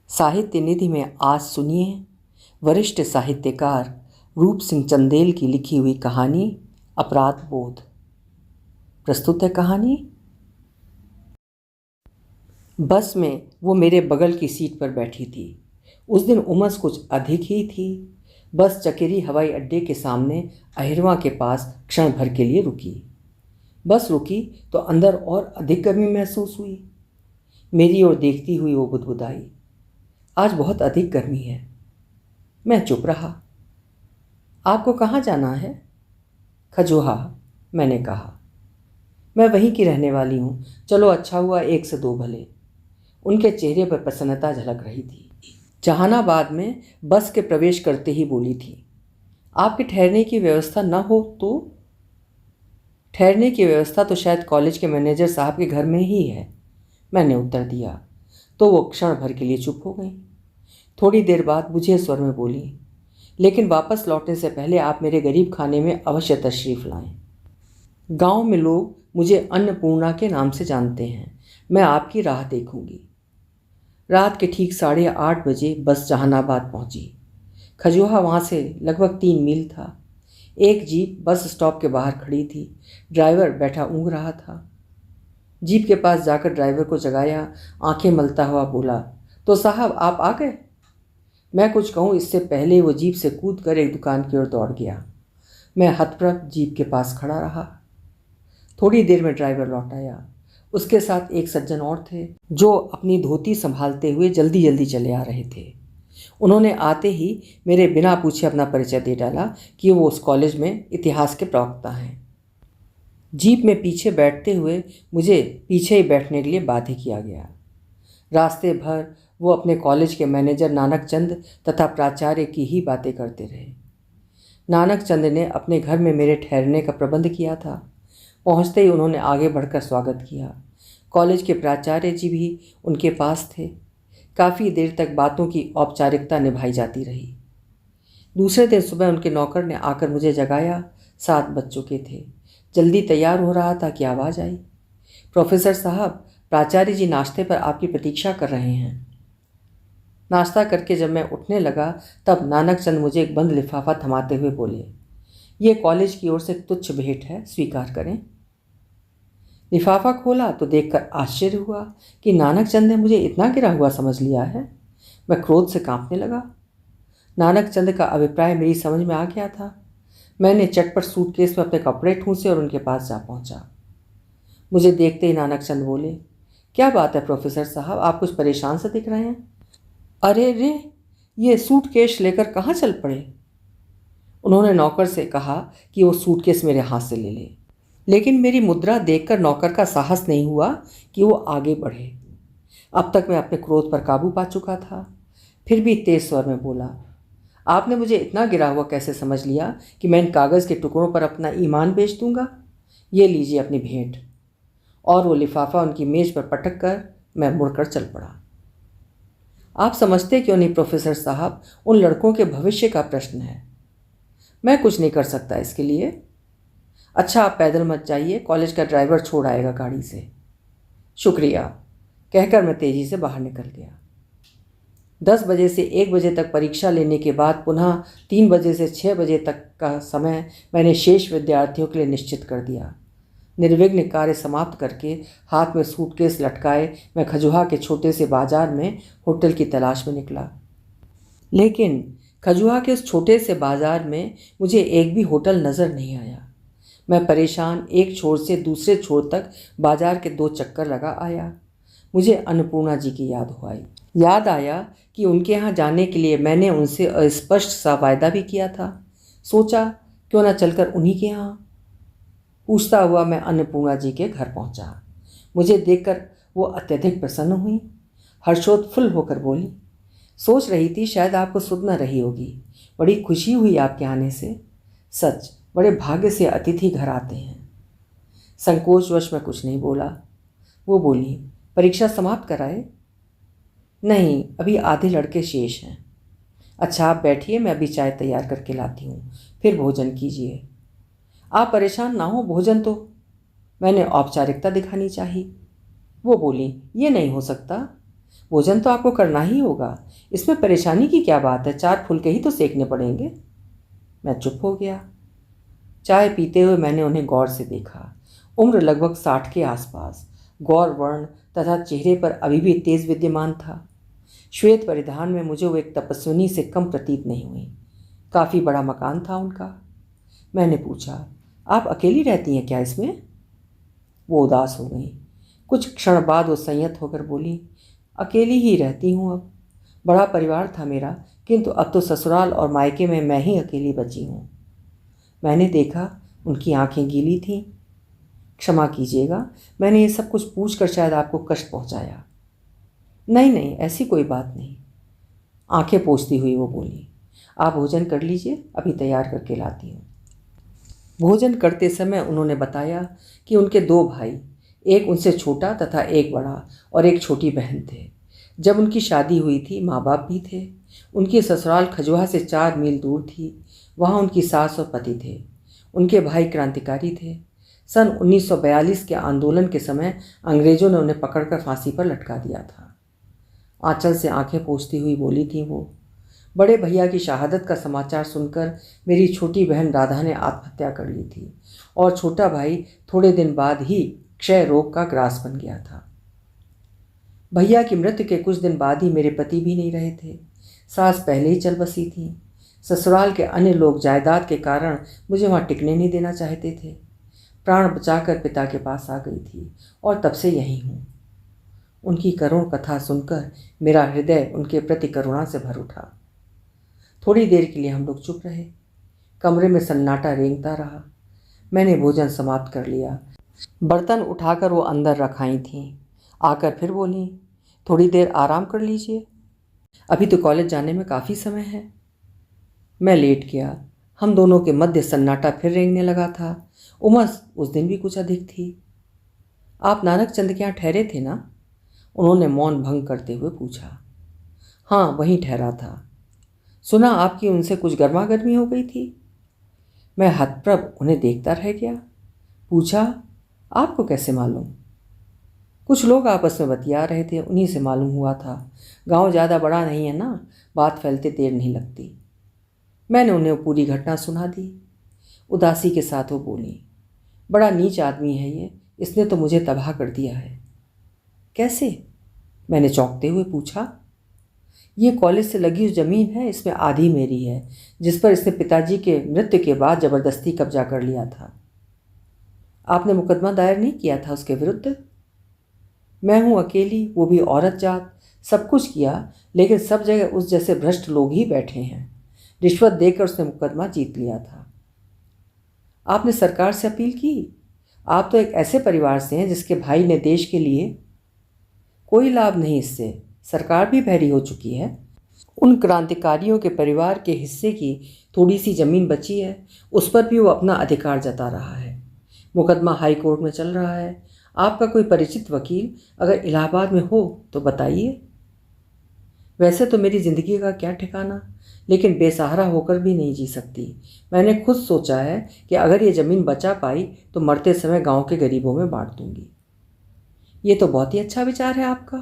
साहित्य निधि में आज सुनिए वरिष्ठ साहित्यकार रूप सिंह चंदेल की लिखी हुई कहानी अपराध बोध। प्रस्तुत है कहानी। बस में वो मेरे बगल की सीट पर बैठी थी। उस दिन उमस कुछ अधिक ही थी। बस चकेरी हवाई अड्डे के सामने अहिरवा के पास क्षण भर के लिए रुकी। बस रुकी तो अंदर और अधिक गर्मी महसूस हुई। मेरी ओर देखती हुई वो बुदबुदाई, आज बहुत अधिक गर्मी है। मैं चुप रहा। आपको कहाँ जाना है? खजूहा, मैंने कहा। मैं वहीं की रहने वाली हूँ। चलो अच्छा हुआ एक से दो भले। उनके चेहरे पर प्रसन्नता झलक रही थी। जहानाबाद में बस के प्रवेश करते ही बोली थी, आपके ठहरने की व्यवस्था न हो तो? ठहरने की व्यवस्था तो शायद कॉलेज के मैनेजर साहब के घर में ही है, मैंने उत्तर दिया। तो वो क्षण भर के लिए चुप हो गई। थोड़ी देर बाद बुझे स्वर में बोली, लेकिन वापस लौटने से पहले आप मेरे गरीब खाने में अवश्य तशरीफ़ लाएं। गांव में लोग मुझे अन्नपूर्णा के नाम से जानते हैं। मैं आपकी राह देखूंगी। रात के ठीक 8:30 बजे बस जहानाबाद पहुंची। खजूहा वहां से लगभग 3 मील था। एक जीप बस स्टॉप के बाहर खड़ी थी। ड्राइवर बैठा ऊँघ रहा था। जीप के पास जाकर ड्राइवर को जगाया। आंखें मलता हुआ बोला, तो साहब आप आ गए? मैं कुछ कहूँ इससे पहले वो जीप से कूद कर एक दुकान की ओर दौड़ गया। मैं हतप्रभ जीप के पास खड़ा रहा। थोड़ी देर में ड्राइवर लौट आया। उसके साथ एक सज्जन और थे जो अपनी धोती संभालते हुए जल्दी जल्दी चले आ रहे थे। उन्होंने आते ही मेरे बिना पूछे अपना परिचय दे डाला कि वो उस कॉलेज में इतिहास के प्रवक्ता हैं। जीप में पीछे बैठते हुए मुझे पीछे ही बैठने के लिए बाध्य किया गया। रास्ते भर वो अपने कॉलेज के मैनेजर नानक चंद तथा प्राचार्य की ही बातें करते रहे। नानक चंद ने अपने घर में मेरे ठहरने का प्रबंध किया था। पहुंचते ही उन्होंने आगे बढ़कर स्वागत किया। कॉलेज के प्राचार्य जी भी उनके पास थे। काफ़ी देर तक बातों की औपचारिकता निभाई जाती रही। दूसरे दिन सुबह उनके नौकर ने आकर मुझे जगाया। 7 बज चुके थे। जल्दी तैयार हो रहा था कि आवाज़ आई, प्रोफेसर साहब, प्राचार्य जी नाश्ते पर आपकी प्रतीक्षा कर रहे हैं। नाश्ता करके जब मैं उठने लगा तब नानक चंद मुझे एक बंद लिफाफा थमाते हुए बोले, ये कॉलेज की ओर से तुच्छ भेंट है, स्वीकार करें। लिफाफा खोला तो देखकर आश्चर्य हुआ कि नानक चंद ने मुझे इतना गिरा हुआ समझ लिया है। मैं क्रोध से कांपने लगा। नानक चंद का अभिप्राय मेरी समझ में आ गया था। मैंने चटपट सूटकेस में अपने कपड़े ठूंसे और उनके पास जा पहुंचा। मुझे देखते ही नानक चंद बोले, क्या बात है प्रोफेसर साहब, आप कुछ परेशान से दिख रहे हैं? अरे रे, ये सूटकेस लेकर कहाँ चल पड़े? उन्होंने नौकर से कहा कि वो सूटकेस मेरे हाथ से ले ले, लेकिन मेरी मुद्रा देखकर नौकर का साहस नहीं हुआ कि वो आगे बढ़े। अब तक मैं अपने क्रोध पर काबू पा चुका था। फिर भी तेज स्वर में बोला, आपने मुझे इतना गिरा हुआ कैसे समझ लिया कि मैं इन कागज़ के टुकड़ों पर अपना ईमान बेच दूंगा? ये लीजिए अपनी भेंट। और वो लिफाफा उनकी मेज पर पटक कर मैं मुड़कर चल पड़ा। आप समझते क्यों नहीं प्रोफेसर साहब, उन लड़कों के भविष्य का प्रश्न है। मैं कुछ नहीं कर सकता इसके लिए। अच्छा आप पैदल मत जाइए, कॉलेज का ड्राइवर छोड़ आएगा गाड़ी से। शुक्रिया, कहकर मैं तेज़ी से बाहर निकल गया। 10 बजे से 1 बजे तक परीक्षा लेने के बाद पुनः 3 बजे से 6 बजे तक का समय मैंने शेष विद्यार्थियों के लिए निश्चित कर दिया। निर्विघ्न कार्य समाप्त करके हाथ में सूटकेस लटकाए मैं खजुहा के छोटे से बाजार में होटल की तलाश में निकला। लेकिन खजुहा के उस छोटे से बाजार में मुझे एक भी होटल नज़र नहीं आया। मैं परेशान एक छोर से दूसरे छोर तक बाजार के 2 चक्कर लगा आया। मुझे अन्नपूर्णा जी की याद हो आई। याद आया कि उनके यहाँ जाने के लिए मैंने उनसे अस्पष्ट सा वायदा भी किया था। सोचा क्यों ना चलकर उन्हीं के यहाँ। पूछता हुआ मैं अन्नपूर्णा जी के घर पहुँचा। मुझे देखकर वो अत्यधिक प्रसन्न हुई। हर्षोत्फुल्ल होकर बोली, सोच रही थी शायद आपको सुध न रही होगी। बड़ी खुशी हुई आपके आने से। सच बड़े भाग्य से अतिथि घर आते हैं। संकोचवश मैं कुछ नहीं बोला। वो बोली, परीक्षा समाप्त कराए? नहीं, अभी आधे लड़के शेष हैं। अच्छा आप बैठिए, मैं अभी चाय तैयार करके लाती हूँ, फिर भोजन कीजिए। आप परेशान ना हो, भोजन तो मैंने औपचारिकता दिखानी चाहिए। वो बोली, ये नहीं हो सकता। भोजन तो आपको करना ही होगा, इसमें परेशानी की क्या बात है, 4 फुलके ही तो सेकने पड़ेंगे। मैं चुप हो गया। चाय पीते हुए मैंने उन्हें गौर से देखा। उम्र लगभग 60 के आसपास, गौर वर्ण तथा चेहरे पर अभी भी तेज विद्यमान था। श्वेत परिधान में मुझे वो एक तपस्विनी से कम प्रतीत नहीं हुई। काफ़ी बड़ा मकान था उनका। मैंने पूछा, आप अकेली रहती हैं क्या इसमें? वो उदास हो गई। कुछ क्षण बाद वो संयत होकर बोली, अकेली ही रहती हूँ अब। बड़ा परिवार था मेरा, किंतु अब तो ससुराल और मायके में मैं ही अकेली बची हूँ। मैंने देखा उनकी आंखें गीली थीं। क्षमा कीजिएगा, मैंने ये सब कुछ पूछकर शायद आपको कष्ट पहुंचाया। नहीं नहीं, ऐसी कोई बात नहीं। आंखें पोंछती हुई वो बोली, आप भोजन कर लीजिए, अभी तैयार करके लाती हूँ। भोजन करते समय उन्होंने बताया कि उनके 2 भाई, एक उनसे छोटा तथा एक बड़ा, और एक छोटी बहन थे। जब उनकी शादी हुई थी माँ बाप भी थे। उनकी ससुराल खजुहा से 4 मील दूर थी। वहाँ उनकी सास और पति थे। उनके भाई क्रांतिकारी थे। सन 1942 के आंदोलन के समय अंग्रेजों ने उन्हें पकड़कर फांसी पर लटका दिया था। आंचल से आंखें पोंछती हुई बोली थी वो। बड़े भैया की शहादत का समाचार सुनकर मेरी छोटी बहन राधा ने आत्महत्या कर ली थी, और छोटा भाई थोड़े दिन बाद ही क्षय रोग का ग्रास बन गया था। भैया की मृत्यु के कुछ दिन बाद ही मेरे पति भी नहीं रहे थे। सास पहले ही चल बसी थी। ससुराल के अन्य लोग जायदाद के कारण मुझे वहाँ टिकने नहीं देना चाहते थे। प्राण बचाकर पिता के पास आ गई थी, और तब से यहीं हूँ। उनकी करुण कथा सुनकर मेरा हृदय उनके प्रति करुणा से भर उठा। थोड़ी देर के लिए हम लोग चुप रहे। कमरे में सन्नाटा रेंगता रहा। मैंने भोजन समाप्त कर लिया। बर्तन उठाकर वो अंदर रखाई थीं। आकर फिर बोली, थोड़ी देर आराम कर लीजिए, अभी तो कॉलेज जाने में काफ़ी समय है। मैं लेट गया। हम दोनों के मध्य सन्नाटा फिर रेंगने लगा था। उमस उस दिन भी कुछ अधिक थी। आप नानक चंद के यहाँ ठहरे थे ना? उन्होंने मौन भंग करते हुए पूछा। हाँ, वहीं ठहरा था। सुना आपकी उनसे कुछ गर्मा गर्मी हो गई थी। मैं हतप्रभ उन्हें देखता रह गया। पूछा, आपको कैसे मालूम? कुछ लोग आपस में बतिया रहे थे, उन्हीं से मालूम हुआ था। गांव ज़्यादा बड़ा नहीं है ना, बात फैलते देर नहीं लगती। मैंने उन्हें पूरी घटना सुना दी। उदासी के साथ वो बोली, बड़ा नीच आदमी है ये, इसने तो मुझे तबाह कर दिया है। कैसे? मैंने चौंकते हुए पूछा। ये कॉलेज से लगी उस ज़मीन है, इसमें आधी मेरी है, जिस पर इसने पिताजी के मृत्यु के बाद ज़बरदस्ती कब्जा कर लिया था। आपने मुकदमा दायर नहीं किया था उसके विरुद्ध? मैं हूँ अकेली, वो भी औरत जात। सब कुछ किया, लेकिन सब जगह उस जैसे भ्रष्ट लोग ही बैठे हैं। रिश्वत देकर उसने मुकदमा जीत लिया था। आपने सरकार से अपील की? आप तो एक ऐसे परिवार से हैं जिसके भाई ने देश के लिए। कोई लाभ नहीं इससे, सरकार भी बहरी हो चुकी है। उन क्रांतिकारियों के परिवार के हिस्से की थोड़ी सी ज़मीन बची है, उस पर भी वो अपना अधिकार जता रहा है। मुकदमा हाई कोर्ट में चल रहा है। आपका कोई परिचित वकील अगर इलाहाबाद में हो तो बताइए। वैसे तो मेरी ज़िंदगी का क्या ठिकाना, लेकिन बेसहारा होकर भी नहीं जी सकती। मैंने खुद सोचा है कि अगर ये ज़मीन बचा पाई तो मरते समय गांव के गरीबों में बांट दूंगी। ये तो बहुत ही अच्छा विचार है आपका।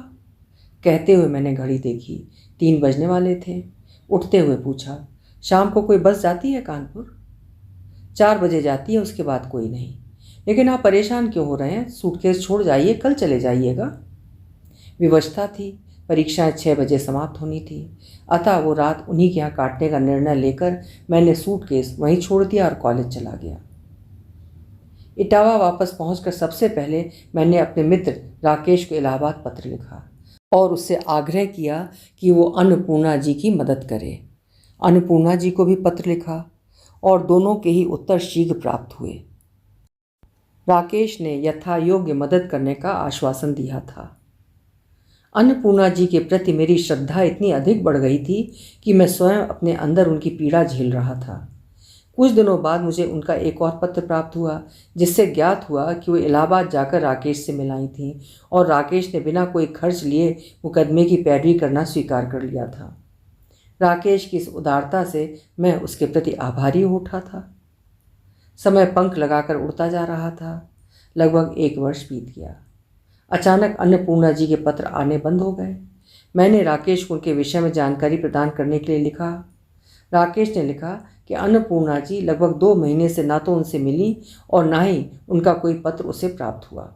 कहते हुए मैंने घड़ी देखी, 3 बजने वाले थे। उठते हुए पूछा, शाम को कोई बस जाती है कानपुर? 4 बजे जाती है, उसके बाद कोई नहीं। लेकिन आप परेशान क्यों हो रहे हैं? सूटकेस छोड़ जाइए, कल चले जाइएगा। विवशता थी, परीक्षाएं 6 बजे समाप्त होनी थी, अतः वो रात उन्हीं के यहाँ काटने का निर्णय लेकर मैंने सूटकेस वहीं छोड़ दिया और कॉलेज चला गया। इटावा वापस पहुंचकर सबसे पहले मैंने अपने मित्र राकेश को इलाहाबाद पत्र लिखा और उससे आग्रह किया कि वो अन्नपूर्णा जी की मदद करे। अन्नपूर्णा जी को भी पत्र लिखा और दोनों के ही उत्तर शीघ्र प्राप्त हुए। राकेश ने यथायोग्य मदद करने का आश्वासन दिया था। अन्नपूर्णा जी के प्रति मेरी श्रद्धा इतनी अधिक बढ़ गई थी कि मैं स्वयं अपने अंदर उनकी पीड़ा झेल रहा था। कुछ दिनों बाद मुझे उनका एक और पत्र प्राप्त हुआ, जिससे ज्ञात हुआ कि वो इलाहाबाद जाकर राकेश से मिलाई थीं और राकेश ने बिना कोई खर्च लिए मुकदमे की पैरवी करना स्वीकार कर लिया था। राकेश की इस उदारता से मैं उसके प्रति आभारी हो उठा था। समय पंख लगाकर उड़ता जा रहा था। लगभग 1 वर्ष बीत गया। अचानक अन्नपूर्णा जी के पत्र आने बंद हो गए। मैंने राकेश को उनके विषय में जानकारी प्रदान करने के लिए लिखा। राकेश ने लिखा कि अन्नपूर्णा जी लगभग 2 महीने से ना तो उनसे मिली और ना ही उनका कोई पत्र उसे प्राप्त हुआ।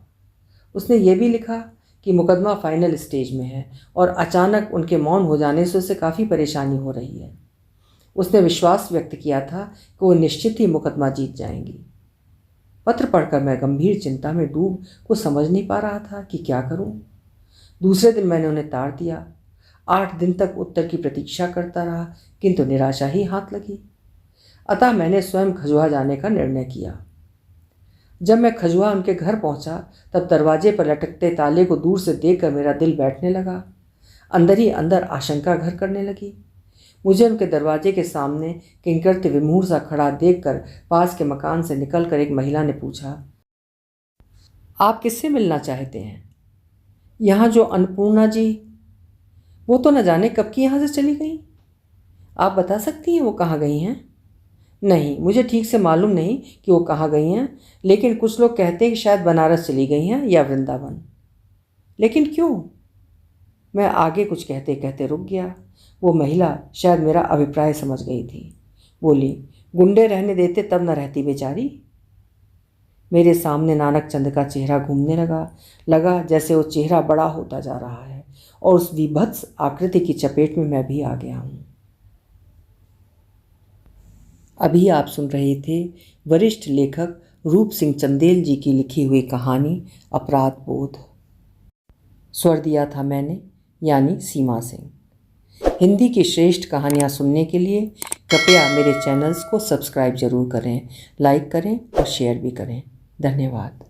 उसने ये भी लिखा कि मुकदमा फाइनल स्टेज में है और अचानक उनके मौन हो जाने से उसे काफ़ी परेशानी हो रही है। उसने विश्वास व्यक्त किया था कि वो निश्चित ही मुकदमा जीत जाएंगी। पत्र पढ़कर मैं गंभीर चिंता में डूब कुछ समझ नहीं पा रहा था कि क्या करूं। दूसरे दिन मैंने उन्हें तार दिया। 8 दिन तक उत्तर की प्रतीक्षा करता रहा, किंतु निराशा ही हाथ लगी। अतः मैंने स्वयं खजुआ जाने का निर्णय किया। जब मैं खजुआ उनके घर पहुंचा तब दरवाजे पर लटकते ताले को दूर से देखकर मेरा दिल बैठने लगा। अंदर ही अंदर आशंका घर करने लगी। मुझे उनके दरवाजे के सामने किंकरते विमूढ़ सा खड़ा देखकर पास के मकान से निकलकर एक महिला ने पूछा, आप किससे मिलना चाहते हैं? यहाँ जो अन्नपूर्णा जी, वो तो न जाने कब की यहाँ से चली गई। आप बता सकती हैं वो कहाँ गई हैं? नहीं, मुझे ठीक से मालूम नहीं कि वो कहाँ गई हैं, लेकिन कुछ लोग कहते हैं कि शायद बनारस चली गई हैं या वृंदावन। लेकिन क्यों? मैं आगे कुछ कहते कहते रुक गया। वो महिला शायद मेरा अभिप्राय समझ गई थी। बोली, गुंडे रहने देते तब न रहती बेचारी। मेरे सामने नानक चंद का चेहरा घूमने लगा जैसे वो चेहरा बड़ा होता जा रहा है और उस विभत्स आकृति की चपेट में मैं भी आ गया हूँ। अभी आप सुन रहे थे वरिष्ठ लेखक रूप सिंह चंदेल जी की लिखी हुई कहानी अपराध बोध। स्वर दिया था मैंने, यानी सीमा सिंह। हिंदी की श्रेष्ठ कहानियाँ सुनने के लिए कृपया मेरे चैनल्स को सब्सक्राइब जरूर करें, लाइक करें और शेयर भी करें। धन्यवाद।